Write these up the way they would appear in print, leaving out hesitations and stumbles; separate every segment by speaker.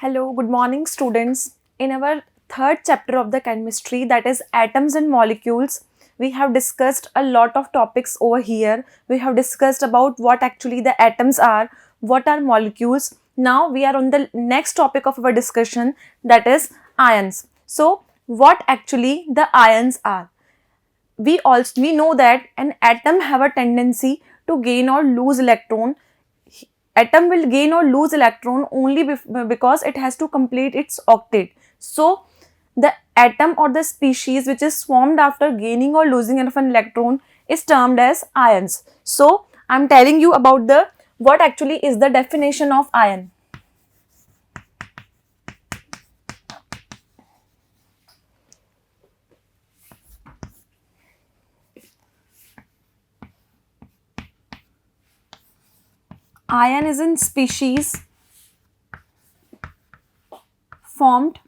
Speaker 1: Hello, good morning students. In our third chapter of the chemistry, that is atoms and molecules, we have discussed a lot of topics over here. We have discussed about what actually the atoms are, what are molecules. Now we are on the next topic of our discussion, that is ions. So what actually the ions are? We know that an atom have a tendency to gain or lose electron. Atom will gain or lose electron only because it has to complete its octet. So the atom or the species which is formed after gaining or losing of an electron is termed as ions. So I am telling you about the what actually is the definition of ion. Ion is a species formed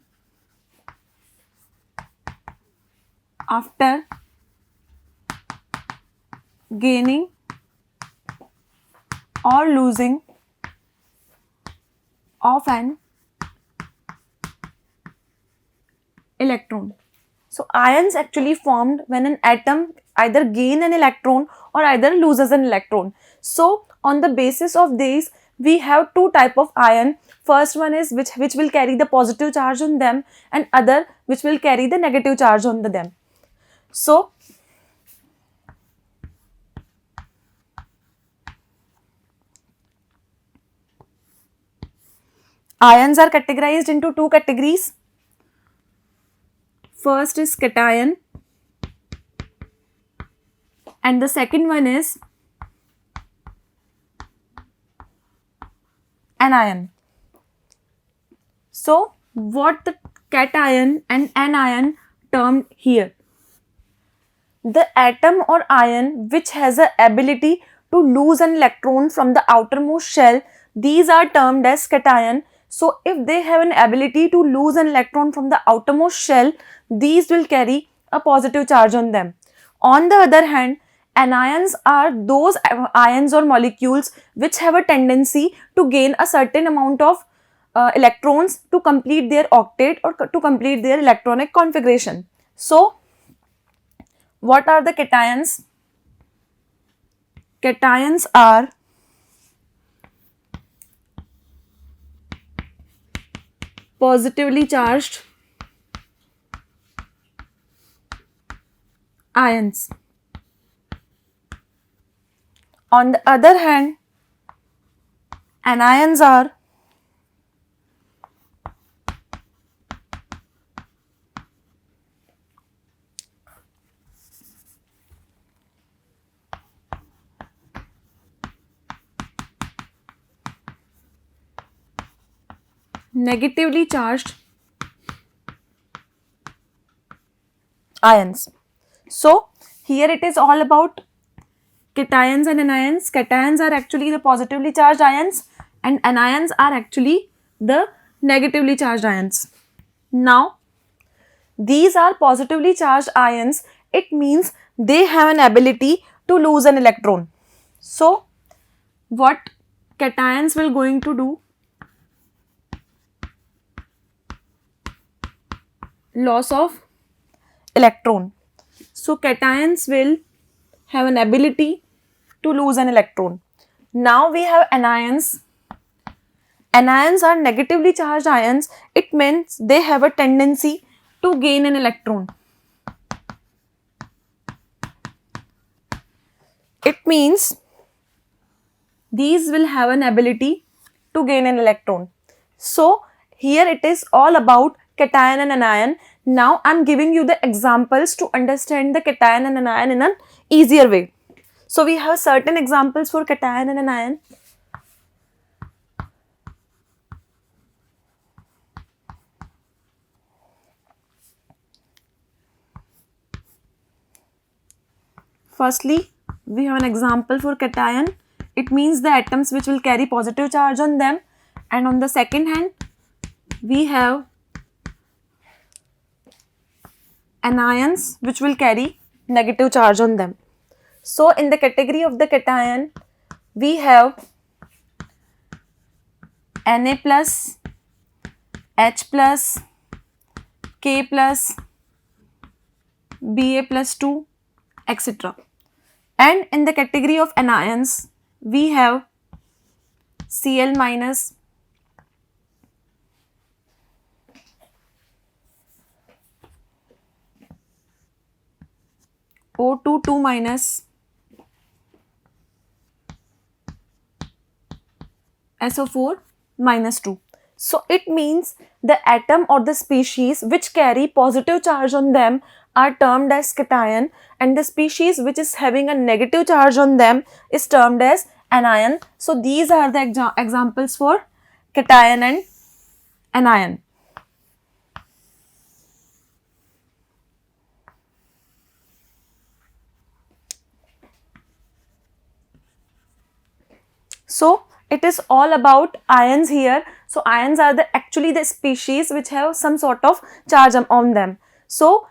Speaker 1: after gaining or losing of an electron. So ions actually formed when an atom either gain an electron or either loses an electron. So on the basis of these, we have two type of ion. First one is which will carry the positive charge on them, and other which will carry the negative charge on them. So ions are categorized into two categories. First is cation and the second one is anion. So what the cation and anion termed here? The atom or ion which has the ability to lose an electron from the outermost shell, these are termed as cation. So if they have an ability to lose an electron from the outermost shell, these will carry a positive charge on them. On the other hand, anions are those ions or molecules which have a tendency to gain a certain amount of electrons to complete their octet or to complete their electronic configuration. So what are the cations? Cations are positively charged ions. On the other hand, anions are negatively charged ions. So here it is all about cations and anions. Cations are actually the positively charged ions and anions are actually the negatively charged ions. Now these are positively charged ions. It means they have an ability to lose an electron. So what cations will going to do? Loss of electron. So cations will have an ability to lose an electron. Now we have anions. Anions are negatively charged ions. It means they have a tendency to gain an electron. It means these will have an ability to gain an electron. So here it is all about cation and anion. Now I am giving you the examples to understand the cation and anion in an easier way. So we have certain examples for cation and anion. Firstly, we have an example for cation. It means the atoms which will carry positive charge on them, and on the second hand we have anions which will carry negative charge on them. So in the category of the cation, we have Na plus H plus, K plus, Ba plus 2, etc. And in the category of anions, we have Cl minus, O2 2 minus, SO4 minus 2. So it means the atom or the species which carry positive charge on them are termed as cation, and the species which is having a negative charge on them is termed as anion. So these are the examples for cation and anion. So it is all about ions here. So ions are actually the species which have some sort of charge on them. So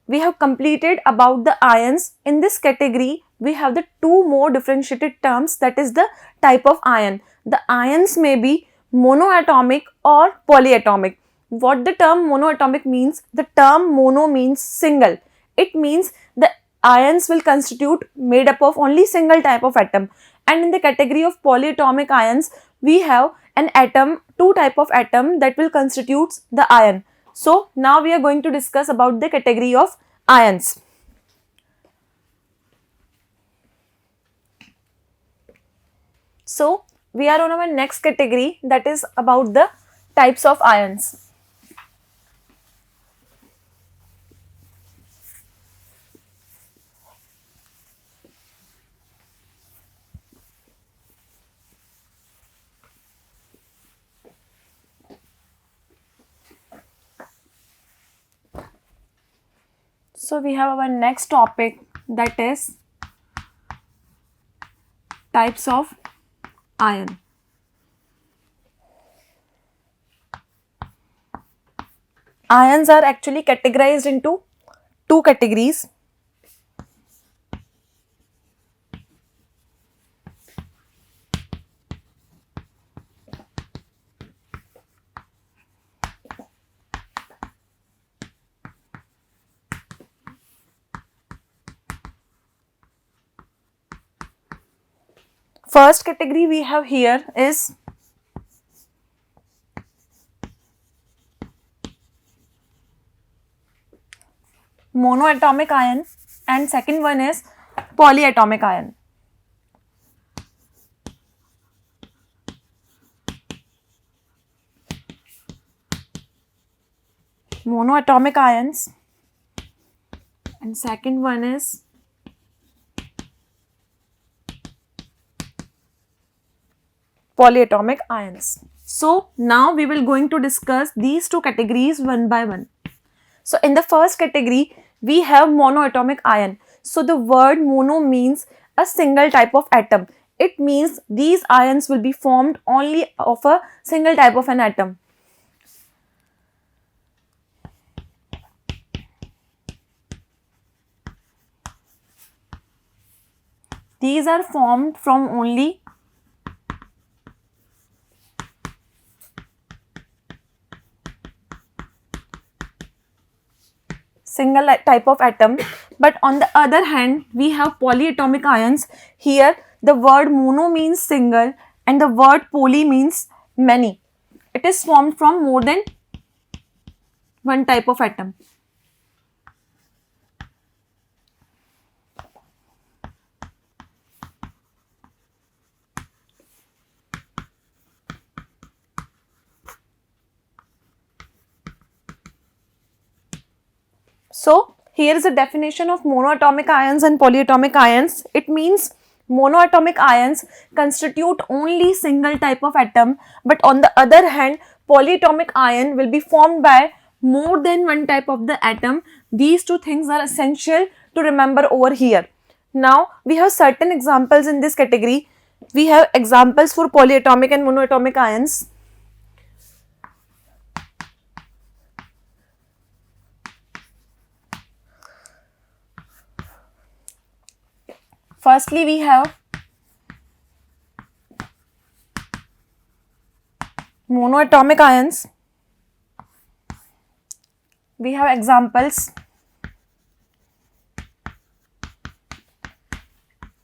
Speaker 1: we have completed about the ions. In this category, we have the two more differentiated terms, that is the type of ion. The ions may be monoatomic or polyatomic. What the term monoatomic means? The term mono means single. It means the ions will constitute made up of only single type of atom. And in the category of polyatomic ions, we have an atom, two type of atom that will constitute the ion. So now we are going to discuss about the category of ions. So we are on our next category, that is about the types of ions. So we have our next topic, that is types of ion. Ions are actually categorized into two categories. First category we have here is monoatomic ion, and second one is polyatomic ion. Monoatomic ions, and second one is polyatomic ions. So now we will going to discuss these two categories one by one. So in the first category, we have monoatomic ion. So the word mono means a single type of atom. It means these ions will be formed only of a single type of an atom. These are formed from only single type of atom. But on the other hand, we have polyatomic ions. Here the word mono means single and the word poly means many. It is formed from more than one type of atom. So here is a definition of monoatomic ions and polyatomic ions. It means monoatomic ions constitute only single type of atom, but on the other hand, polyatomic ion will be formed by more than one type of the atom. These two things are essential to remember over here. Now we have certain examples in this category. We have examples for polyatomic and monoatomic ions. Firstly, we have monoatomic ions. We have examples: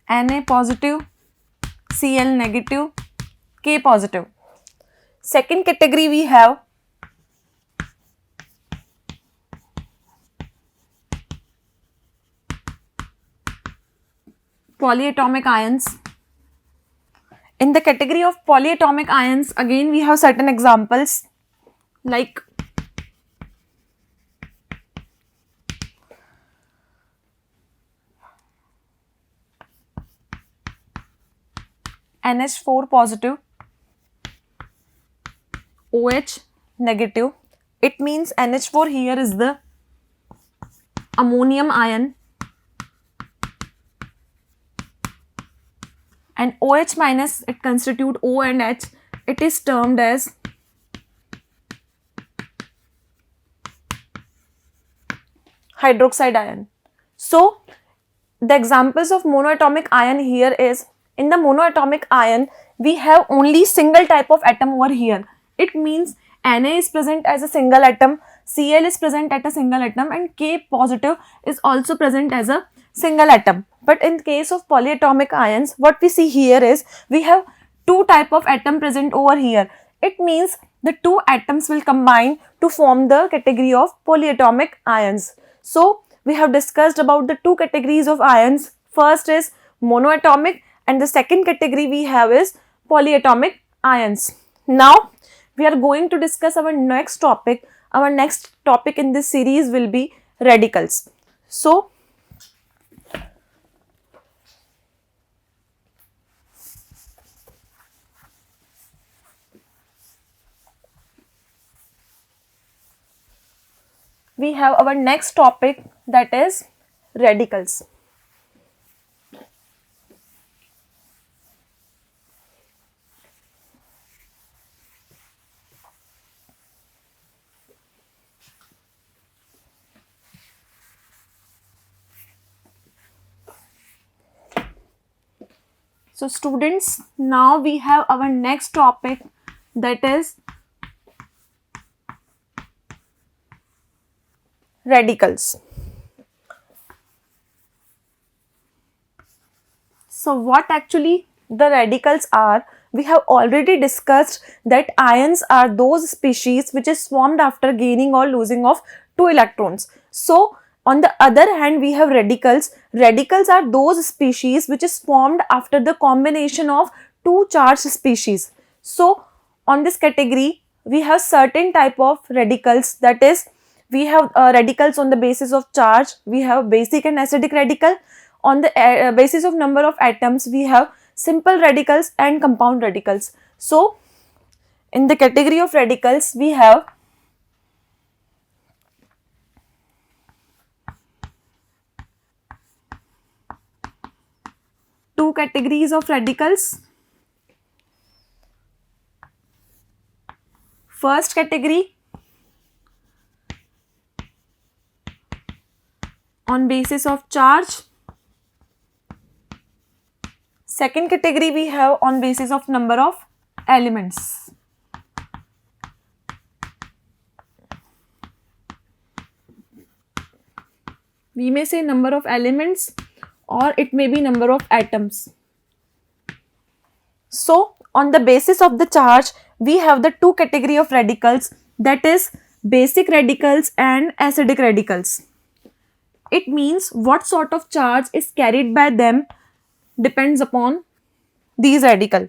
Speaker 1: Na positive, Cl negative, K positive. Second category we have polyatomic ions. In the category of polyatomic ions, again we have certain examples like NH4 positive, OH negative. It means NH4 here is the ammonium ion and OH minus, it constitute O and H. It is termed as hydroxide ion. So the examples of monoatomic ion here is, in the monoatomic ion we have only single type of atom over here. It means Na is present as a single atom, Cl is present at a single atom, and K positive is also present as a single atom. But in case of polyatomic ions, what we see here is we have two type of atom present over here. It means the two atoms will combine to form the category of polyatomic ions. So we have discussed about the two categories of ions. First is monoatomic and the second category we have is polyatomic ions. Now we are going to discuss our next topic. Our next topic in this series will be radicals. So we have our next topic, that is radicals. So students, now we have our next topic, that is radicals. So what actually the radicals are? We have already discussed that ions are those species which is formed after gaining or losing of two electrons. So on the other hand, we have radicals. Radicals are those species which is formed after the combination of two charged species. So on this category, we have certain type of radicals, that is we have radicals on the basis of charge. We have basic and acidic radical. On the basis of number of atoms, we have simple radicals and compound radicals. So in the category of radicals, we have two categories of radicals. First category, on basis of charge. Second category we have on basis of number of elements. We may say number of elements or it may be number of atoms. So on the basis of the charge, we have the two category of radicals, that is basic radicals and acidic radicals. It means what sort of charge is carried by them depends upon these radical.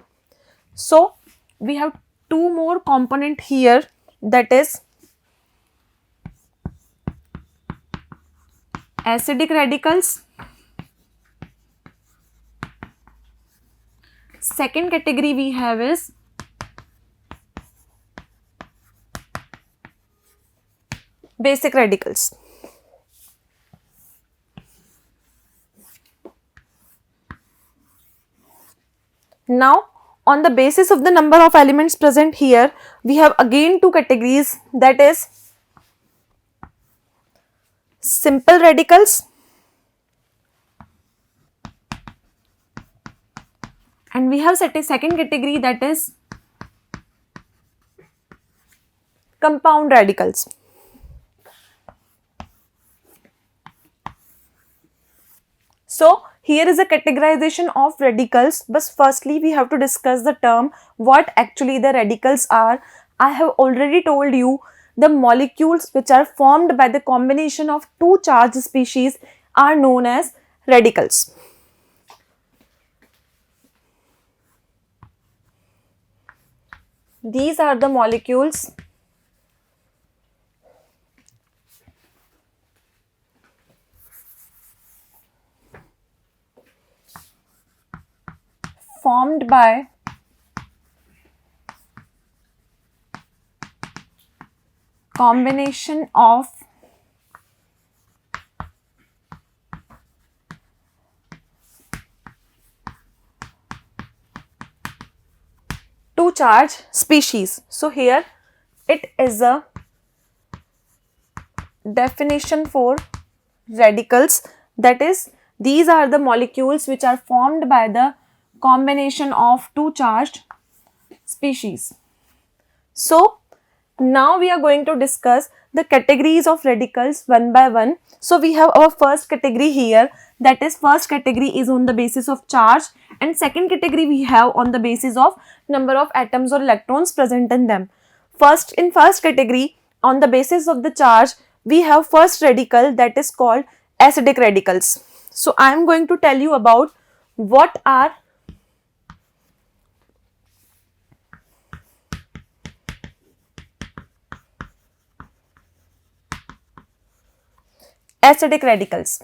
Speaker 1: So we have two more component here, that is acidic radicals. Second category we have is basic radicals. Now on the basis of the number of elements present here, we have again two categories, that is simple radicals and we have set a second category, that is compound radicals. So here is a categorization of radicals, but firstly we have to discuss the term what actually the radicals are. I have already told you the molecules which are formed by the combination of two charged species are known as radicals. These are the molecules formed by combination of two charged species. So here it is a definition for radicals, that is these are the molecules which are formed by the combination of two charged species. So now we are going to discuss the categories of radicals one by one. So we have our first category here, that is first category is on the basis of charge, and second category we have on the basis of number of atoms or electrons present in them. First category on the basis of the charge we have first radical, that is called acidic radicals. So I am going to tell you about what are acidic radicals.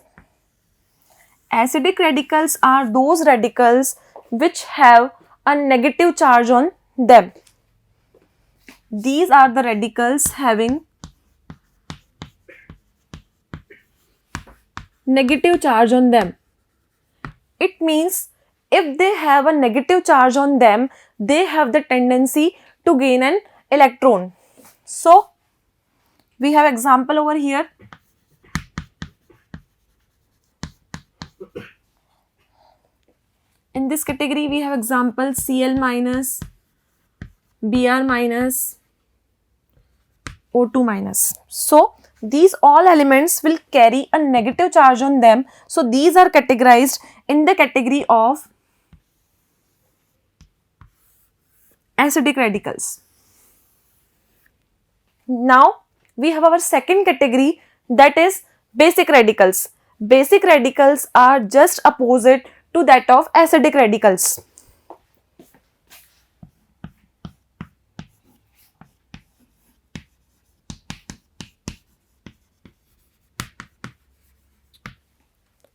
Speaker 1: Acidic radicals are those radicals which have a negative charge on them. These are the radicals having negative charge on them. It means if they have a negative charge on them, they have the tendency to gain an electron. So we have example over here. In this category we have example Cl minus, Br minus, O2 minus. So these all elements will carry a negative charge on them. So these are categorized in the category of acidic radicals. Now we have our second category, that is basic radicals. Basic radicals are just opposite to that of acidic radicals.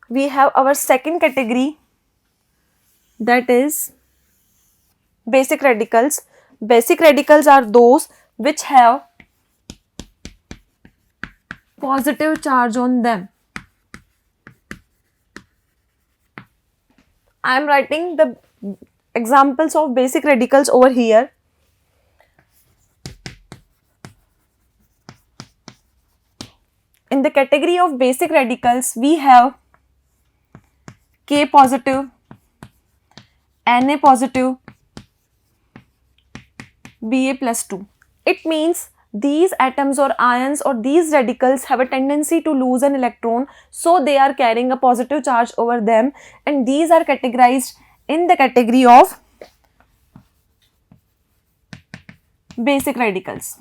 Speaker 1: We have our second category, that is basic radicals. Basic radicals are those which have positive charge on them. I am writing the examples of basic radicals over here. In the category of basic radicals, we have K positive, Na positive, Ba plus 2. It means these atoms or ions or these radicals have a tendency to lose an electron, so they are carrying a positive charge over them, and these are categorized in the category of basic radicals.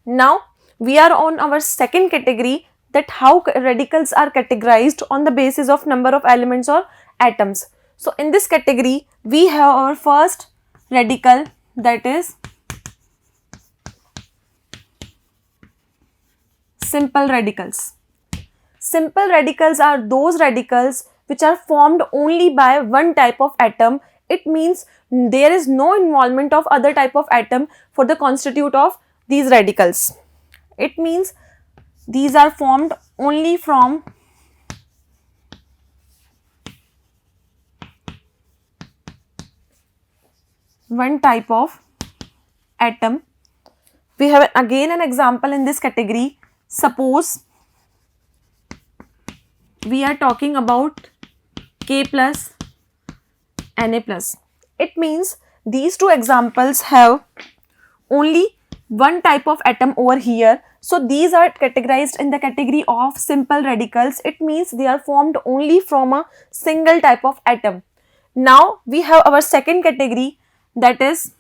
Speaker 1: Now we are on our second category, that how radicals are categorized on the basis of number of elements or atoms. So in this category we have our first radical, that is simple radicals. Simple radicals are those radicals which are formed only by one type of atom. It means there is no involvement of other type of atom for the constitute of these radicals. It means these are formed only from one type of atom. We have again an example in this category. Suppose we are talking about K plus, Na plus. It means these two examples have only one type of atom over here. So these are categorized in the category of simple radicals. It means they are formed only from a single type of atom. Now we have our second category, that is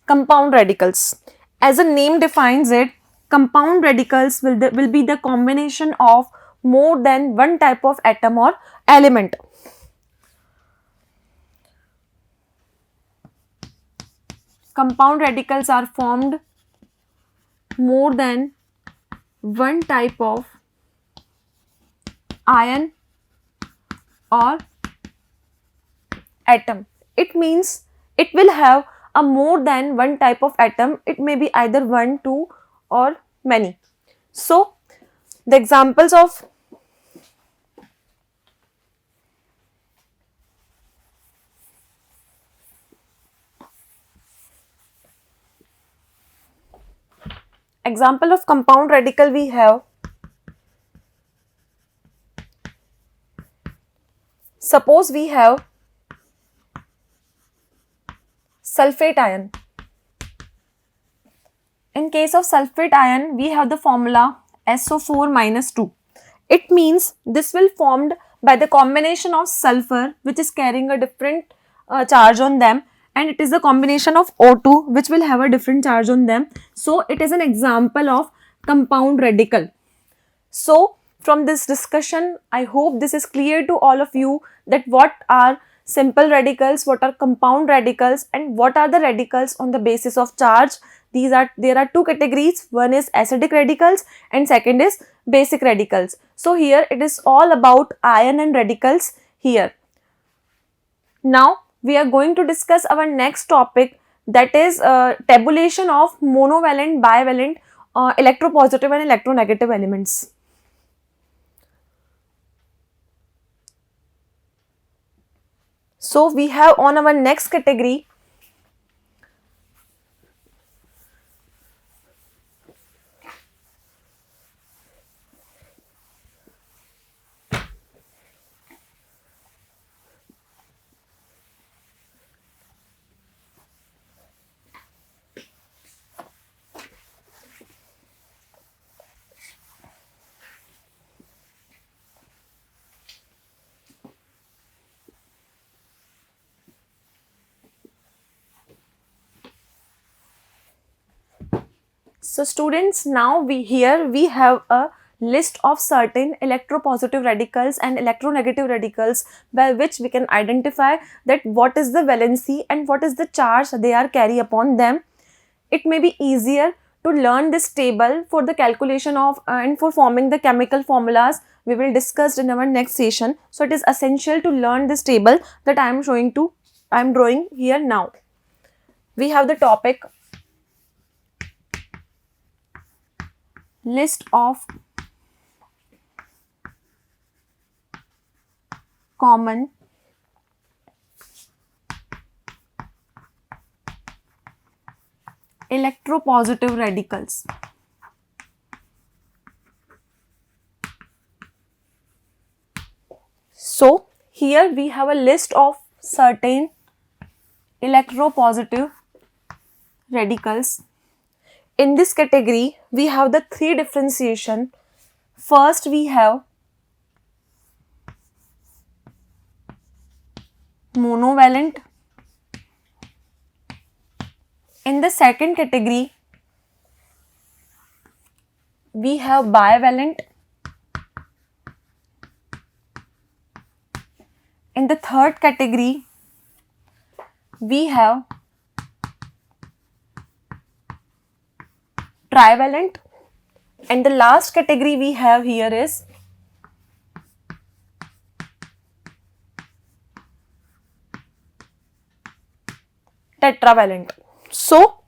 Speaker 1: compound radicals. As the name defines it, compound radicals will be the combination of more than one type of atom or element. Compound radicals are formed more than one type of ion or atom. It means it will have a more than one type of atom. It may be either one, two, or many. So the examples of compound radical we have, suppose we have sulfate ion. In case of sulfate ion, we have the formula SO4 minus 2. It means this will formed by the combination of sulfur, which is carrying a different charge on them, and it is the combination of O2 which will have a different charge on them. So it is an example of compound radical. So from this discussion, I hope this is clear to all of you that what are simple radicals, what are compound radicals, and what are the radicals on the basis of charge. There are two categories. One is acidic radicals and second is basic radicals. So here it is all about ion and radicals here. Now we are going to discuss our next topic, that is tabulation of monovalent, bivalent, electropositive and electronegative elements. So we have on our next category So students, now we have a list of certain electropositive radicals and electronegative radicals by which we can identify that what is the valency and what is the charge they are carry upon them. It may be easier to learn this table for the calculation of and for forming the chemical formulas we will discuss in our next session. So it is essential to learn this table that I am drawing here now. We have the topic list of common electropositive radicals. So here we have a list of certain electropositive radicals. In this category, we have the three differentiation. First, we have monovalent. In the second category, we have bivalent. In the third category, we have trivalent, and the last category we have here is tetravalent. So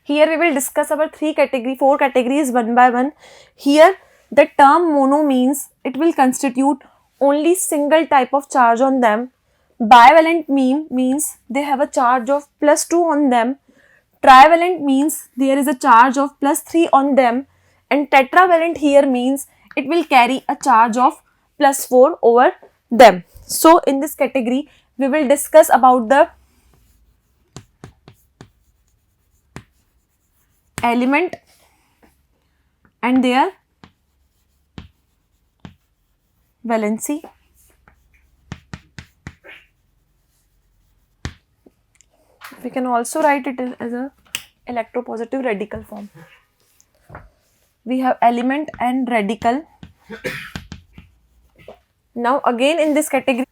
Speaker 1: here we will discuss our four categories one by one. Here the term mono means it will constitute only single type of charge on them. Bivalent means they have a charge of +2 on them. Trivalent means there is a charge of +3 on them, and tetravalent here means it will carry a charge of +4 over them. So in this category, we will discuss about the element and their valency. We can also write it as a electropositive radical form. We have element and radical. Now again in this category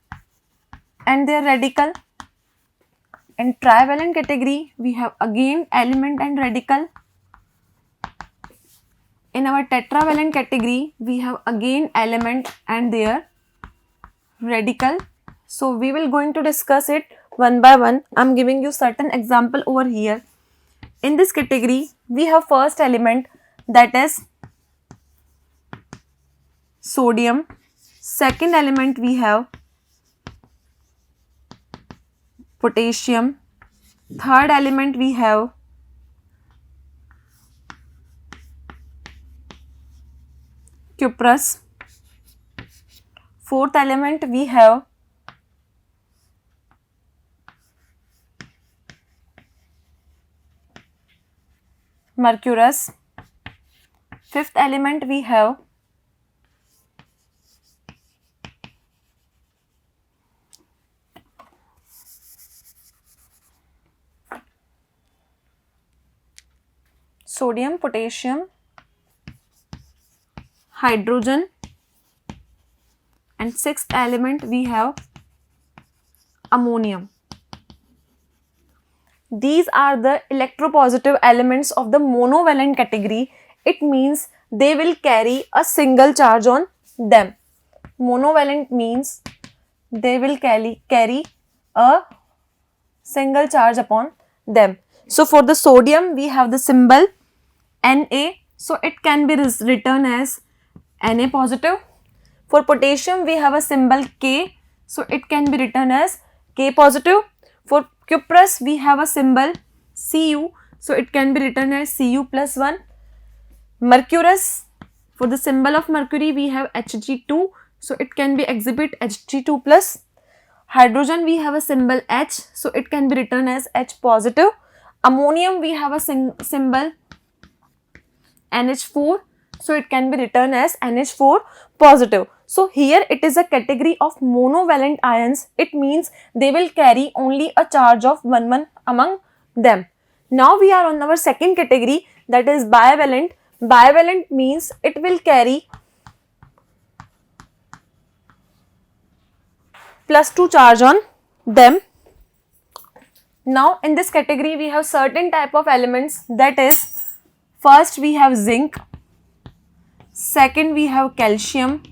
Speaker 1: and their radical. In trivalent category, we have again element and radical. In our tetravalent category, we have again element and their radical. So we will going to discuss it one by one. I am giving you certain example over here. In this category, we have first element, that is sodium. Second element we have potassium. Third element we have cuprous. Fourth element we have mercurous. Fifth element we have sodium, potassium, hydrogen, and sixth element we have ammonium. These are the electropositive elements of the monovalent category. It means they will carry a single charge on them. Monovalent means they will carry a single charge upon them. So for the sodium, we have the symbol Na, so it can be written as Na positive. For potassium, we have a symbol K, so it can be written as K positive. For cuprous, we have a symbol Cu, so it can be written as Cu plus 1. Mercurous, for the symbol of mercury, we have Hg2, so it can be exhibit Hg2 plus. Hydrogen, we have a symbol H, so it can be written as H positive. Ammonium, we have a symbol NH4, so it can be written as NH4 positive. So here it is a category of monovalent ions. It means they will carry only a charge of 1 among them. Now we are on our second category, that is bivalent. Bivalent means it will carry +2 charge on them. Now in this category we have certain type of elements, that is first we have zinc, second we have calcium,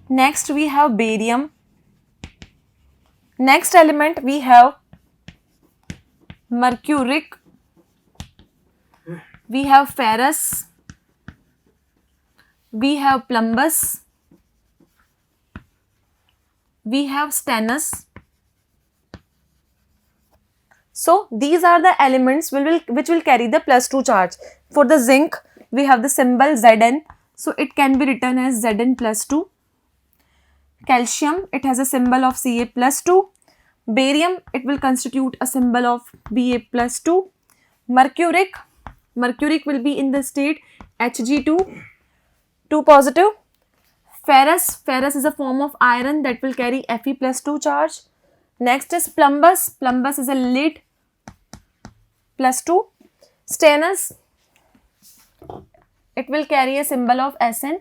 Speaker 1: next we have barium, next element we have mercuric, we have ferrous, we have plumbous, we have stannous. So these are the elements which will carry the +2 charge. For the zinc, we have the symbol Zn, so it can be written as Zn plus 2. Calcium, it has a symbol of Ca plus 2. Barium, it will constitute a symbol of Ba plus 2. Mercuric will be in the state Hg2, 2 positive. Ferrous is a form of iron that will carry Fe plus 2 charge. Next is plumbous is a lead plus 2. Stannous, it will carry a symbol of Sn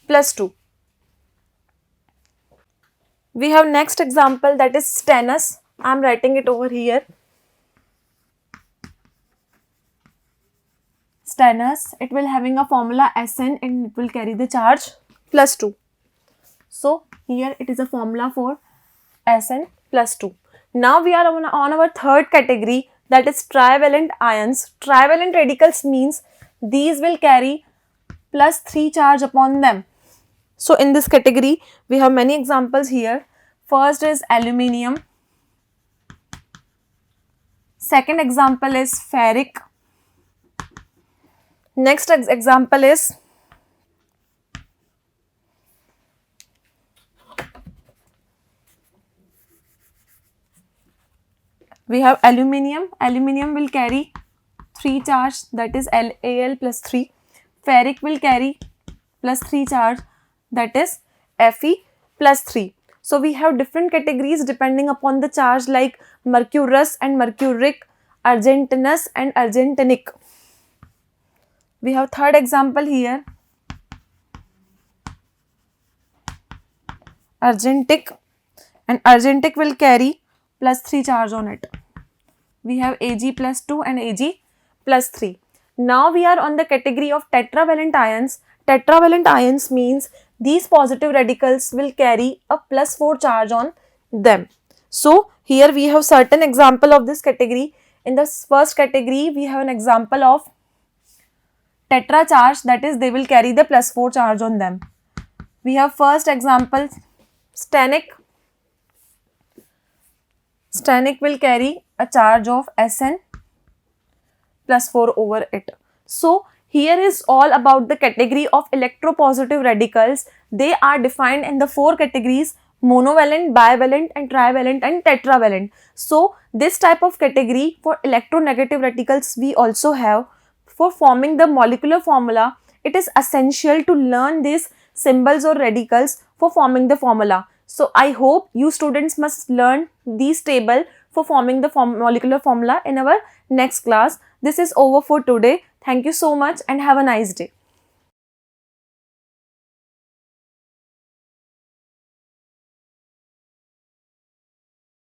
Speaker 1: plus 2. We have next example, that is stannous. I am writing it over here. Stannous, it will having a formula Sn and it will carry the charge plus 2. So here it is a formula for Sn plus 2. Now we are on our third category, that is trivalent ions. Trivalent radicals means these will carry +3 charge upon them. So in this category we have many examples here. First is aluminium. Second example is ferric. Next example is We have aluminium. Aluminium will carry 3 charge, that is Al plus 3. Ferric will carry plus 3 charge, that is Fe plus 3. So we have different categories depending upon the charge, like mercurous and mercuric, argentinous and argentinic. We have third example here, argentic, and argentic will carry plus 3 charge on it. We have Ag plus 2 and Ag plus 3. Now we are on the category of tetravalent ions. Tetravalent ions means these positive radicals will carry a plus 4 charge on them. So here we have certain example of this category. In the first category, we have an example of tetra charge, that is they will carry the plus 4 charge on them. We have first example, stannic. Stannic will carry a charge of Sn plus 4 over it. So here is all about the category of electropositive radicals. They are defined in the 4 categories: monovalent, bivalent and trivalent and tetravalent. So this type of category for electronegative radicals we also have. For forming the molecular formula, it is essential to learn these symbols or radicals for forming the formula. So I hope you students must learn these table for forming the molecular formula in our next class. This is over for today. Thank you so much and have a nice day.